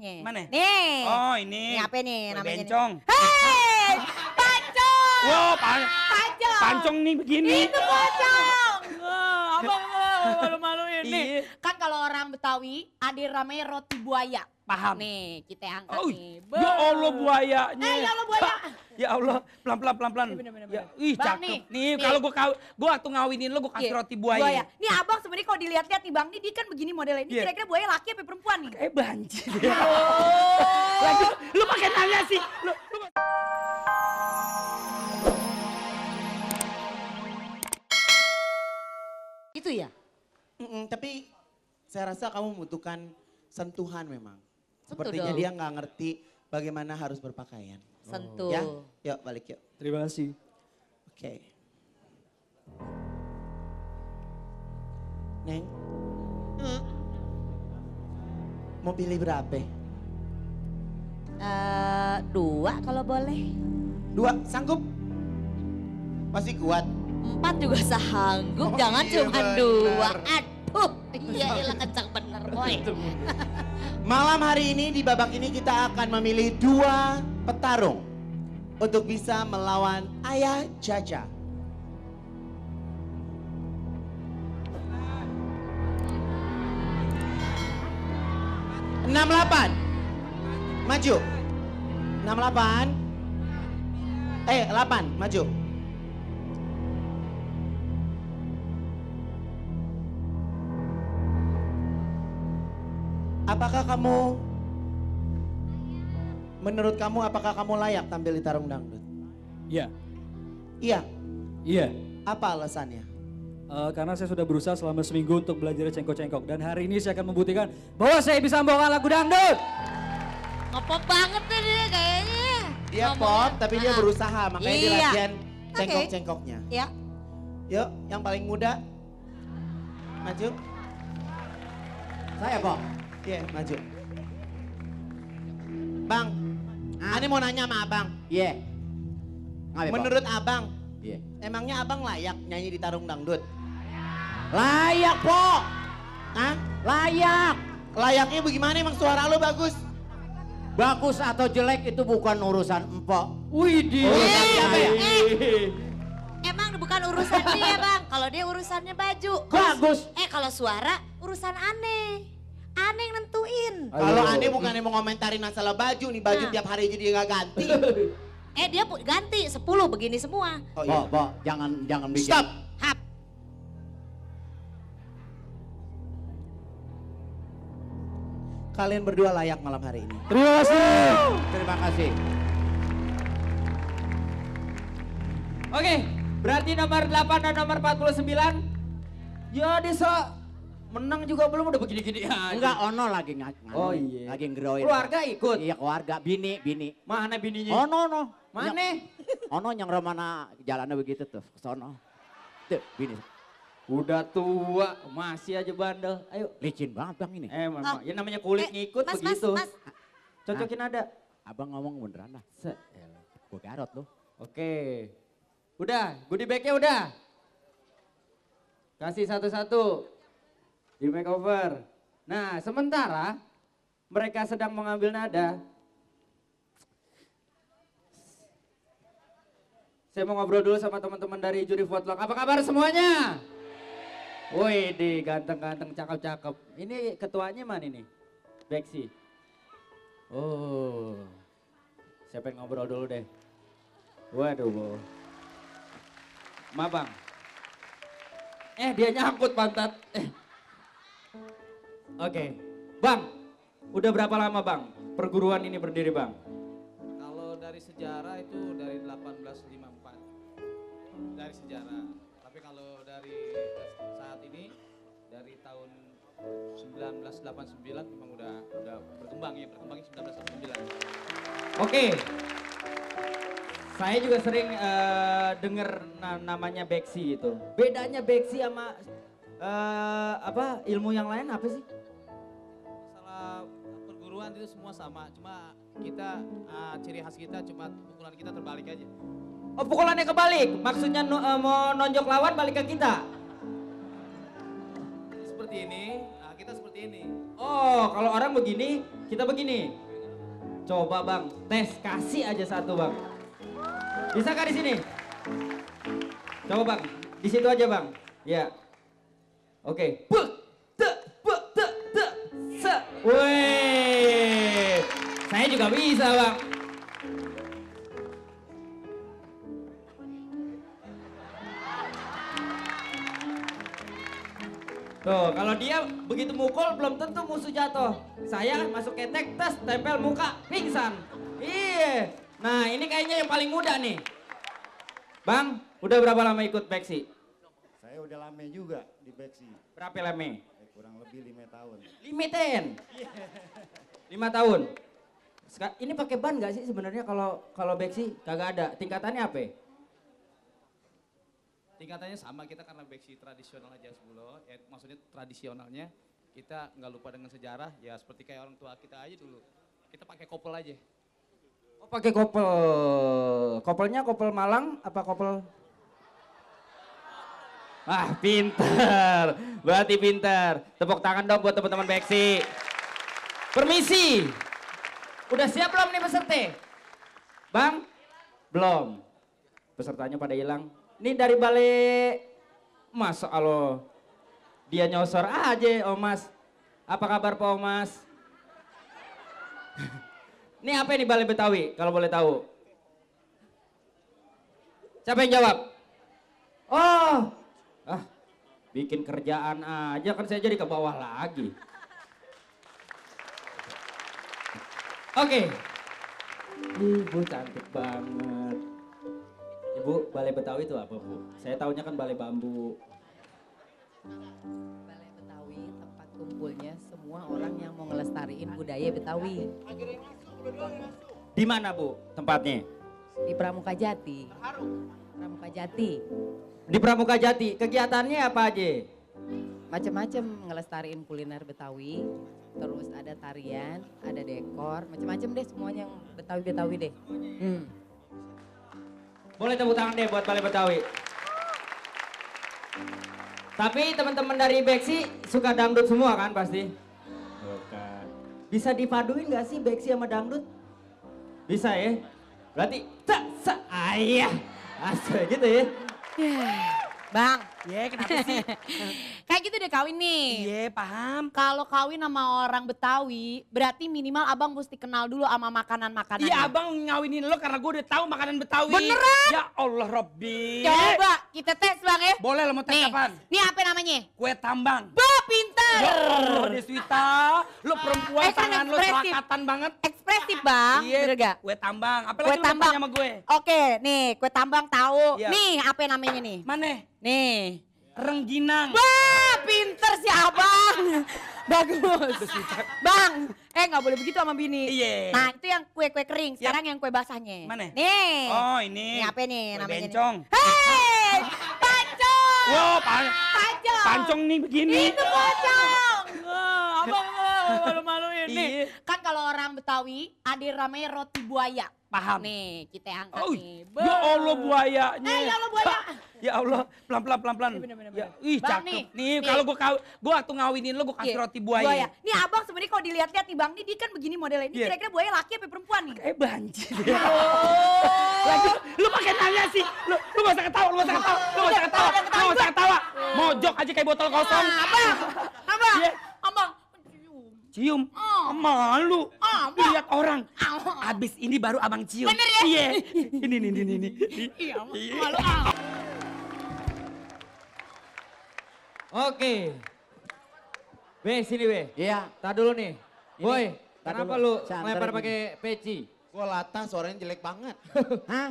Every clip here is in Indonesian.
nih. Mana? Nih. Oh ini. Ini apa nih Kue namanya? bencong. Hei, pancong. Wow, Pancong. pancong nih begini. Itu pancong. Abang malu-maluin nih. Iya. Kan kalau orang Betawi ada namanya roti buaya. Paham. Nih kita angkat Oh, nih. ya Allah buayanya. Ya Allah buaya. Ya Allah, pelan-pelan. Bener. Ya, ih Bang, cakep. nih. Nih, kalau gua waktu ngawinin lo gua kasih Iya, roti buaya. Nih abang sebenarnya kalau dilihat-lihat nih bang, nih dia kan begini modelnya. Ini Iya. kira-kira buaya laki apa perempuan nih? Banjir. Oh. Lagi lu pakai nanya sih. Lu Itu ya? Tapi saya rasa kamu membutuhkan sentuhan memang. Sentuh Sepertinya dong. dia nggak ngerti bagaimana harus berpakaian. Sentuh. Ya, yuk balik yuk. Terima kasih. Oke. Neng, mau pilih berapa? 2 kalau boleh. 2, sanggup? Masih kuat? 4 juga sanggup, Oh, jangan iya cuma benar. 2. Aduh, iya ilah kencang bener boy. Malam hari ini di babak ini kita akan memilih 2 petarung untuk bisa melawan Ayah Jaja. Enam delapan, maju. 68, 8, maju. Apakah kamu, menurut kamu apakah kamu layak tampil di Tarung Dangdut? Iya, Iya, iya. apa alasannya? Karena saya sudah berusaha selama seminggu untuk belajar cengkok-cengkok. Dan hari ini saya akan membuktikan bahwa saya bisa membawakan lagu dangdut. Ngepop banget tuh dia kayaknya. Dia Ngomongnya. pop tapi dia berusaha, makanya dia Iya. latihan Oke. cengkok-cengkoknya. Ya. Yuk, yang paling muda, maju. Saya kok. Iya, maju. Bang, Ani mau nanya sama abang. Iya. Ngapain, Pak? Menurut abang, Iya. emangnya abang layak nyanyi di Tarung Dangdut? Layak, Po. Hah? Layak. Layaknya bagaimana emang suara lo bagus? Bagus atau jelek itu bukan urusan empok. Widih. Urusan siapa ya? Emang bukan urusan dia bang, kalau dia urusannya baju. Bagus. Kalau suara urusan aneh. Aneh yang nentuin. Kalau Ani bukannya mau ngomentarin masalah baju nih, baju Nah. tiap hari jadi nggak ganti. Dia ganti 10 begini semua. Oh Po, Po, jangan bikin. Stop. Hap. Kalian berdua layak malam hari ini. Terima kasih. Terima kasih. Oke, berarti nomor 8 dan nomor 49. Ya desa menang juga belum udah begini-gini aja. Enggak, Ono lagi Oh, iya. Lagi ngeroin. Keluarga ikut? Iya, keluarga. Bini. Mana bininya? Ono. Mana? Ono yang romana jalannya begitu tuh, ke sono. Tuh, bini. Udah tua, masih aja bandel. Ayo. Licin banget bang ini. Memang, ya namanya kulit ngikut Mas, begitu. Mas. Cocokin ada. Abang ngomong beneran dah. Gue garot lu. Oke. Udah, goodie bag-nya udah. Kasih satu-satu. Di makeover. Nah, sementara mereka sedang mengambil nada. Saya mau ngobrol dulu sama teman-teman dari juri Votlog. Apa kabar semuanya? Wih, ganteng-ganteng, cakep-cakep. Ini ketuanya mana nih? Beksi. Oh, saya pengen ngobrol dulu deh. Waduh, Mabang. Dia nyangkut pantat. Oke, Bang. Udah berapa lama Bang perguruan ini berdiri Bang? Kalau dari sejarah itu dari 1854. Dari sejarah. Tapi kalau dari saat ini dari tahun 1989 memang udah berkembang ya, berkembangnya 1989. Oke. Saya juga sering denger namanya Beksi itu. Bedanya Beksi sama ilmu yang lain apa sih? Masalah perguruan itu semua sama, cuma kita ciri khas kita cuma pukulan kita terbalik aja. Oh, pukulannya kebalik. Maksudnya mau nonjok lawan balik ke kita. Seperti seperti ini, nah kita seperti ini. Oh, kalau orang begini, kita begini. Coba bang, tes kasih aja satu bang. Bisa kah di sini? Coba bang, di situ aja bang. Ya. Oke. Wih, saya juga bisa bang. Tuh, kalau dia begitu mukul belum tentu musuh jatuh. Saya masuk ketek, tes, tempel muka, pingsan. Iya. Nah, ini kayaknya yang paling muda nih. Bang, udah berapa lama ikut Beksi? Saya udah lama juga di Beksi, Berapa lama? kurang lebih 5 tahun. Limiten. 5 tahun. Ini pakai ban nggak sih sebenarnya kalau Beksi? Kagak ada. Tingkatannya apa? Tingkatannya sama, kita karena beksi tradisional aja Hasbulo, ya maksudnya tradisionalnya kita nggak lupa dengan sejarah, ya seperti kayak orang tua kita aja dulu. Kita pakai kopel aja. Oh, pakai kopel. Kopelnya kopel Malang apa kopel? Ah, pintar. Berarti pintar. Tepuk tangan dong buat teman-teman Beksi. Permisi. Udah siap belum nih peserta? Bang? Belum. Pesertanya pada hilang. Ini dari balai, Masa Allah, dia nyosor aja Om Mas. Apa kabar Pak Om Mas? Ini apa ini balai Betawi kalau boleh tahu? Siapa yang jawab? Oh, bikin kerjaan aja kan saya jadi ke bawah lagi. Oke. Ibu cantik banget. Ibu, balai Betawi itu apa, Bu? Saya taunya kan balai bambu. Balai Betawi tempat kumpulnya semua orang yang mau ngelestariin budaya Betawi. Di mana, Bu, tempatnya? Di Pramuka Jati. Pramuka Jati. Di Pramuka Jati. Kegiatannya apa aja? Macem-macem ngelestariin kuliner Betawi. Terus ada tarian, ada dekor, macem-macem deh semuanya yang Betawi-Betawi deh. Boleh tepuk tangan deh buat balai Betawi. Tapi teman-teman dari Beksi suka dangdut semua kan pasti? Bukan. Bisa dipaduin gak sih Beksi sama dangdut? Bisa ya? Berarti ayah. Asal gitu ya? Bang, Iya, kenapa sih? kayak gitu deh kawin nih. Iya, paham. Kalau kawin sama orang Betawi, berarti minimal abang mesti kenal dulu sama makanan-makanannya. Iya, abang ngawinin lo karena gue udah tahu makanan Betawi. Beneran? Ya Allah, Robby. Coba kita tes bang ya. Boleh lo mau tes Nih, apaan? nih apa namanya? Kue tambang. Bah, pintar. Ya Allah, Deswita. Lo perempuan kan tangan lo ekspresif. serakatan banget. Ekspresif bang, Iya, bener gak? kue tambang. Apa Kue lagi lo tambang. tanya sama gue? Oke, nih kue tambang tahu. Iya. Nih apa namanya nih? Mana? Nih. Rengginang. Wah, pinter si abang. Bagus. Bang, nggak boleh begitu sama bini. Iya. Nah itu yang kue-kue kering, sekarang yang kue basahnya. Mana? Nih. Oh, ini. Ini apa nih Kue namanya? bencong. Hei, pancong. Wow, Pancong. pancong nih begini. Itu pocong. Abang malu-maluin nih. Iya. Kan kalau orang Betawi ada namanya roti buaya. Paham. Nih kita angkat Oh, nih. ya Allah buayanya. Ya Allah buaya. Ya Allah, pelan-pelan. Bener. Ya, ih Bang, cakep. nih. Nih, kalau gue waktu ngawinin lo gue kasih Iya, roti buaya. Nih abang sebenarnya kalau dilihat-lihat nih bang, nih dia kan begini modelnya. Ini Iya. kira-kira buaya laki apa perempuan nih? Kayak banjir. Oh. Lagi, lu pakai nanya sih. Lu gak usah ketawa, lu gak usah ketawa. Mojok aja kayak botol kosong. Abang, Iya. abang. Cium. Oh. Malu. Abang. Lihat orang. Oh. Abis ini baru abang cium. Bener ya? Iya. Ini. Iya, malu ah. Oke. Be, sini Be. Iya. Tar dulu nih. Boy, tar kenapa dulu. lu Santai ngelempar gini. pakai peci? Gua latah suaranya jelek banget. Hah?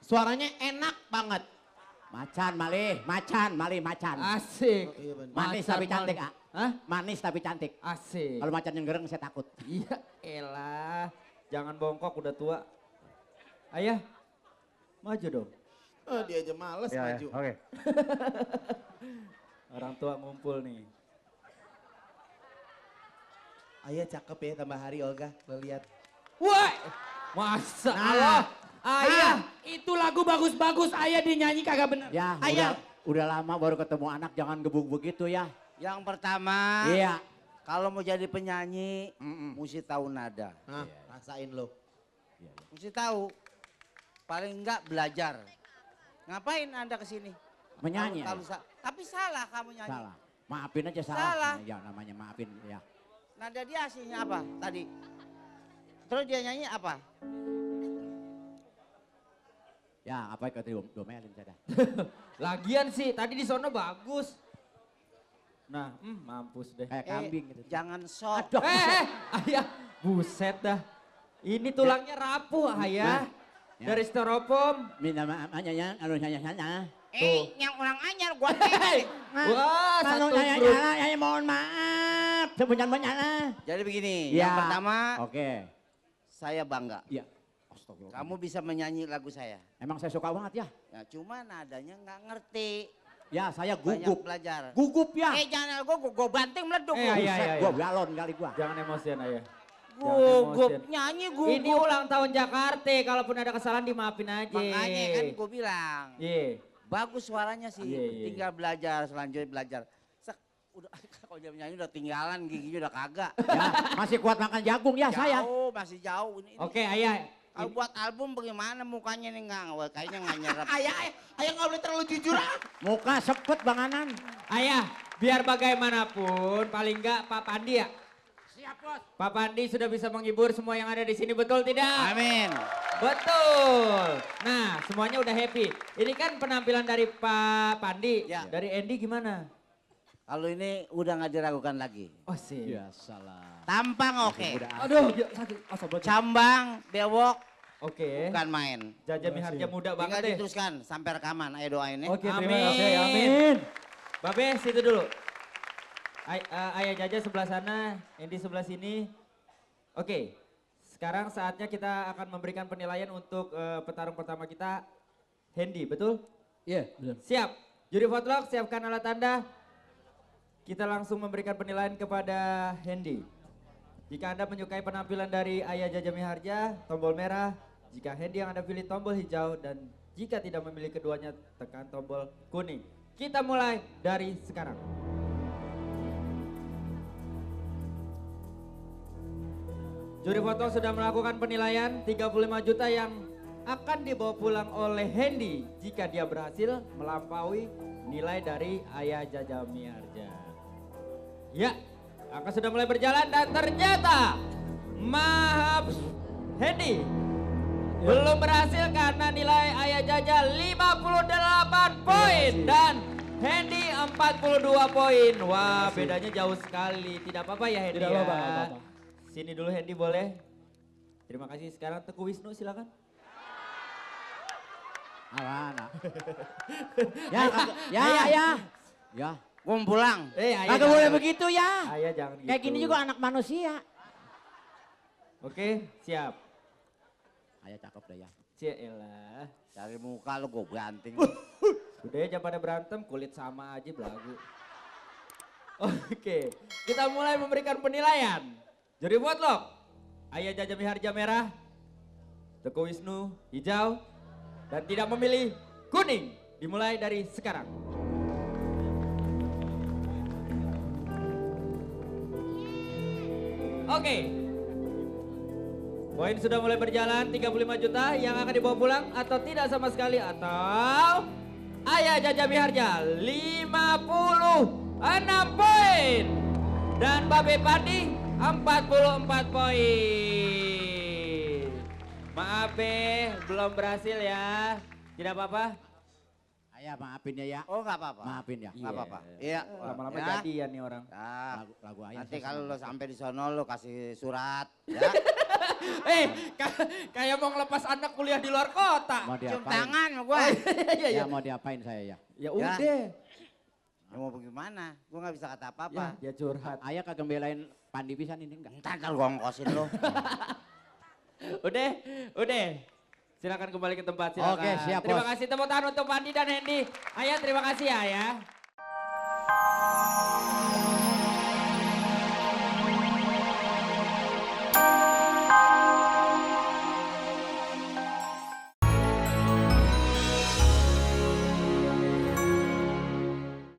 Suaranya enak banget. Macan, macan. Asik. Iya bener. Manis Macan, tapi cantik, manis. ah. Hah? Manis tapi cantik. Asik. Kalau macan yang gereng saya takut. Iya, elah. Jangan bongkok udah tua. Ayah, maju dong. Oh, dia aja males maju. Oke. Orang tua ngumpul nih. Ayah cakep ya tambah hari Olga, lo lihat. Wah, masa Nah. Allah. Ayah, Itu lagu bagus-bagus. Ayah dia nyanyi kagak bener. Ya, Ayah. udah lama baru ketemu anak, jangan gebuk begitu ya. Yang pertama, Iya. kalau mau jadi penyanyi, mesti tahu nada. Hah, rasain lo. Mesti tahu. Paling enggak belajar. Ngapain Anda kesini? Menyanyi. Tapi salah kamu nyanyi. Salah. Maafin aja salah. Salah. Ya namanya maafin ya. Nada dia aslinya apa tadi? Terus dia nyanyi apa? Ya apa ke domelin saya dah. Lagian sih, tadi di sono bagus. Nah, mampus deh. Kayak kambing gitu. Jangan sok. Ayah, buset dah. Ini tulangnya rapuh, ayah. Ya. Dari styrofoam. Minta maaf aja ya, kalau nyanyi. Yang orang anyar gua Wah, Kalau satu nyanyi grup. ya mohon maaf. Sebenarnya. Jadi begini, Ya. yang pertama Oke. saya bangga. Ya. Astagfirullah. Kamu bisa menyanyi lagu saya. Emang saya suka banget ya. Ya cuma nadanya nggak ngerti. Ya saya Banyak gugup. belajar. Gugup ya. Jangan gua banting meleduk. Iya, iya, iya. Gua galon kali gua. Jangan emosian, ayah. Gugup, Jangan emosian. nyanyi gugup. Ini ulang tahun Jakarta, kalaupun ada kesalahan dimaafin aja. Makanya kan gua bilang. Iya. Bagus suaranya sih, Iya, iya. tinggal belajar, selanjutnya belajar. Udah, kalau dia menyanyi udah tinggalan, giginya udah kagak. Ya, masih kuat makan jagung ya saya. Jauh, masih jauh. Ini. Oke, ayah. Kalau buat album bagaimana mukanya nih kayaknya nggak nyerap. Ayah nggak boleh terlalu jujur. Muka sepet Bang Anan. Ayah, biar bagaimanapun, paling enggak Pak Pandi ya. Siap bos. Pak Pandi sudah bisa menghibur semua yang ada di sini, betul tidak? Amin. Betul. Nah, semuanya udah happy. Ini kan penampilan dari Pak Pandi. Ya. Dari Andy gimana? Kalau ini udah nggak diragukan lagi. Oh sih. Ya salah. Tampang oke. Aduh, ya, sakit. Cambang, bewok, Oke. bukan main. Jaja Miharja muda Tinggal banget deh. diteruskan sampai rekaman. Ayo doain ya. Oke, terima Amin. kasih. Amin. Babe, situ dulu. Ayah Jaja sebelah sana, Andy sebelah sini. Oke, sekarang saatnya kita akan memberikan penilaian untuk petarung pertama kita, Hendy, betul? Iya, benar. Siap. Juri Votlog, siapkan alat tanda. Kita langsung memberikan penilaian kepada Hendy. Jika Anda menyukai penampilan dari Ayah Jaja Miharja, tombol merah. Jika Hendy yang Anda pilih, tombol hijau. Dan jika tidak memilih keduanya, tekan tombol kuning. Kita mulai dari sekarang. Juri foto sudah melakukan penilaian 35 juta yang akan dibawa pulang oleh Hendy jika dia berhasil melampaui nilai dari Ayah Jaja Miharja. Ya, akan sudah mulai berjalan dan ternyata maaf Hendy belum berhasil karena nilai Ayah Jaja 58 poin dan Hendy 42 poin. Wah, bedanya jauh sekali. Tidak apa-apa ya Hendy Tidak ya. apa-apa. Sini dulu Hendy boleh. Terima kasih. Sekarang Teguh Wisnu silakan. Awana. Ya. Gua mau pulang. Ayah Kagak jangan. boleh begitu ya. Ayah jangan gitu. Kayak gini juga anak manusia. Oke, siap. Ayah cakep deh ya. Cielah. Cari muka lu gua banting. Udah ya jangan pada berantem, kulit sama aja belagu. Oke, kita mulai memberikan penilaian. Juri Votlog, Ayah Jaja Miharja merah, Teguh Wisnu hijau, dan tidak memilih kuning. Dimulai dari sekarang. Oke. Poin sudah mulai berjalan, 35 juta yang akan dibawa pulang atau tidak sama sekali atau Ayah Jaja Miharja 56 poin dan Babe Pandi 44 poin. Maaf belum berhasil ya, tidak apa-apa. Ayah maafin ya. Oh nggak apa-apa. Maafin ya. Nggak apa-apa. Iya. Lama-lama Ya. jadian nih orang. Nah, Lagu ayah. nanti kalau lo sampai di sono lo kasih surat. Ya. Kayak mau ngelepas anak kuliah di luar kota. Mau Cium diapain? tangan sama gua. Iya, Ya mau diapain saya ya. Ya udah. Ya mau bagaimana? Gua nggak bisa kata Ya, apa-apa. dia curhat. Ayah kagak belain Pandi pisan ini enggak. Ntar kalau gua ngkosin lo. Udah. Silakan kembali ke tempat silakan. Oke, siap, Terima Bos. kasih tepuk tangan untuk Pandi dan Hendy. Ayah terima kasih ya.